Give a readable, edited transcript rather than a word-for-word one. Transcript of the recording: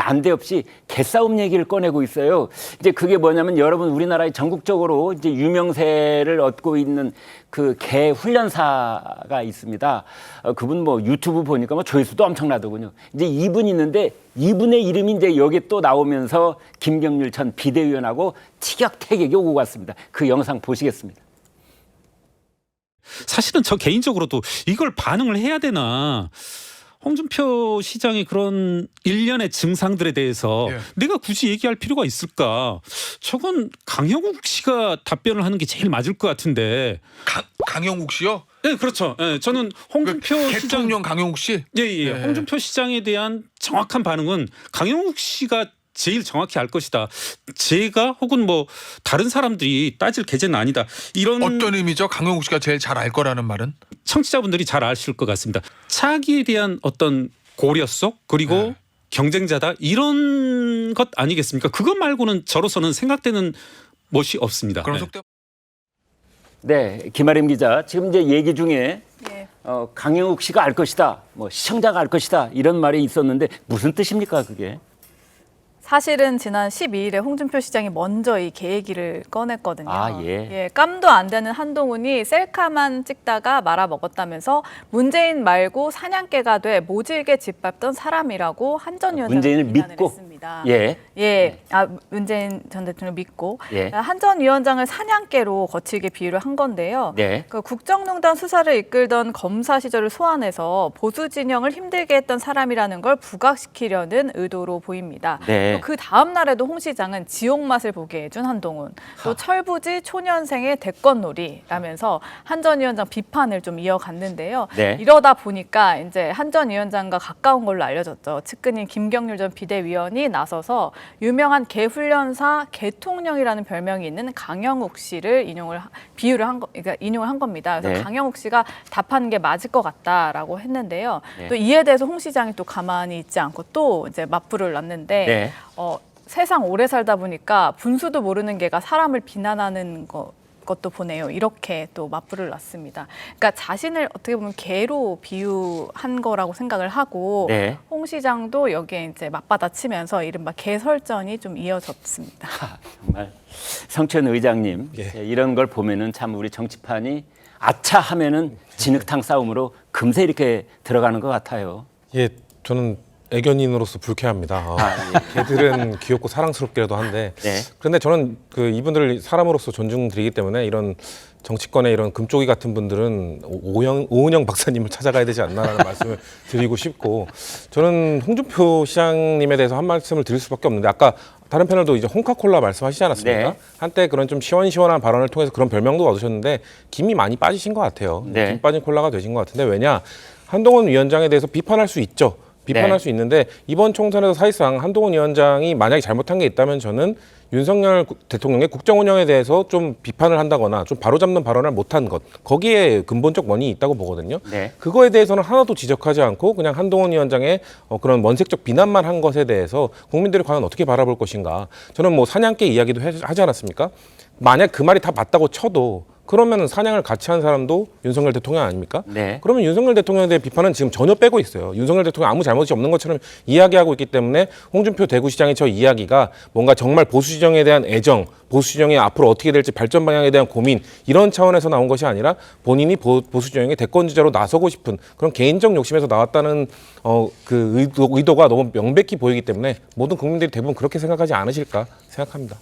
난데없이 개싸움 얘기를 꺼내고 있어요. 이제 그게 뭐냐면 여러분 우리나라에 전국적으로 이제 유명세를 얻고 있는 그 개 훈련사가 있습니다. 그분 뭐 유튜브 보니까 뭐 조회수도 엄청나더군요. 이제 이분이 있는데 이분의 이름이 이제 여기 또 나오면서 김경률 전 비대위원하고 티격태격이 오고 갔습니다. 그 영상 보시겠습니다. 사실은 저 개인적으로도 이걸 반응을 해야 되나. 홍준표 시장의 그런 일련의 증상들에 대해서 내가 굳이 얘기할 필요가 있을까? 저건 강형욱 씨가 답변을 하는 게 제일 맞을 것 같은데. 강형욱 씨요? 네, 그렇죠. 네, 저는 홍준표 시장 대통령 강형욱 씨? 예. 홍준표 시장에 대한 정확한 반응은 강형욱 씨가 제일 정확히 알 것이다. 제가 혹은 뭐 다른 사람들이 따질 계제는 아니다. 이런 어떤 의미죠? 강형욱 씨가 제일 잘 알 거라는 말은? 청취자분들이 잘 아실 것 같습니다. 차기에 대한 어떤 고려성 그리고 경쟁자다 이런 것 아니겠습니까? 그것 말고는 저로서는 생각되는 것이 없습니다. 그런 속대. 네, 김아림 기자. 지금 이제 얘기 중에 강영욱 씨가 알 것이다, 뭐 시청자가 알 것이다 이런 말이 있었는데 무슨 뜻입니까 그게? 사실은 지난 12일에 홍준표 시장이 먼저 이 개 얘기를 꺼냈거든요. 예. 깜도 안 되는 한동훈이 셀카만 찍다가 말아먹었다면서 문재인 말고 사냥개가 돼 모질게 짓밟던 사람이라고 한 전 위원장을 문재인을 비난을 믿고? 했습니다. 문재인 전 대통령 믿고 한 전 위원장을 사냥개로 거칠게 비유를 한 건데요. 그 국정농단 수사를 이끌던 검사 시절을 소환해서 보수 진영을 힘들게 했던 사람이라는 걸 부각시키려는 의도로 보입니다. 그 다음 날에도 홍 시장은 지옥 맛을 보게 해준 한동훈, 또 철부지 초년생의 대권놀이라면서 한 전 위원장 비판을 좀 이어갔는데요. 이러다 보니까 이제 한 전 위원장과 가까운 걸로 알려졌죠. 측근인 김경률 전 비대위원이 나서서 유명한 개 훈련사 개통령이라는 별명이 있는 강형욱 씨를 비유를 한 겁니다. 그래서 강형욱 씨가 답하는 게 맞을 것 같다라고 했는데요. 또 이에 대해서 홍 시장이 또 가만히 있지 않고 또 이제 맞불을 놨는데. 세상 오래 살다 보니까 분수도 모르는 개가 사람을 비난하는 것도 보네요. 이렇게 또 맞불을 놨습니다. 그러니까 자신을 어떻게 보면 개로 비유한 거라고 생각을 하고 홍 시장도 여기에 이제 맞받아치면서 이른바 개설전이 좀 이어졌습니다. 정말 성천 의장님 이런 걸 보면은 참 우리 정치판이 아차 하면은 진흙탕 싸움으로 금세 이렇게 들어가는 것 같아요. 예, 저는 애견인으로서 불쾌합니다. 개들은 귀엽고 사랑스럽기라도 한데 그런데 저는 이분들을 사람으로서 존중드리기 때문에 이런 정치권의 이런 금쪽이 같은 분들은 오은영 박사님을 찾아가야 되지 않나라는 말씀을 드리고 싶고, 저는 홍준표 시장님에 대해서 한 말씀을 드릴 수밖에 없는데, 아까 다른 패널도 이제 홍카콜라 말씀하시지 않았습니까? 한때 그런 좀 시원시원한 발언을 통해서 그런 별명도 얻으셨는데 김이 많이 빠지신 것 같아요. 김 빠진 콜라가 되신 것 같은데, 왜냐? 한동훈 위원장에 대해서 비판할 수 있죠. 비판할 수 있는데 이번 총선에서 사실상 한동훈 위원장이 만약에 잘못한 게 있다면 저는 윤석열 대통령의 국정 운영에 대해서 좀 비판을 한다거나 좀 바로잡는 발언을 못한 것, 거기에 근본적 원인이 있다고 보거든요. 그거에 대해서는 하나도 지적하지 않고 그냥 한동훈 위원장의 그런 원색적 비난만 한 것에 대해서 국민들이 과연 어떻게 바라볼 것인가. 저는 뭐 사냥개 이야기도 하지 않았습니까? 만약 그 말이 다 맞다고 쳐도 그러면 사냥을 같이 한 사람도 윤석열 대통령 아닙니까? 그러면 윤석열 대통령에 대한 비판은 지금 전혀 빼고 있어요. 윤석열 대통령 아무 잘못이 없는 것처럼 이야기하고 있기 때문에 홍준표 대구시장의 저 이야기가 뭔가 정말 보수진영에 대한 애정, 보수진영이 앞으로 어떻게 될지 발전 방향에 대한 고민, 이런 차원에서 나온 것이 아니라 본인이 보수진영의 대권주자로 나서고 싶은 그런 개인적 욕심에서 나왔다는 그 의도가 너무 명백히 보이기 때문에 모든 국민들이 대부분 그렇게 생각하지 않으실까 생각합니다.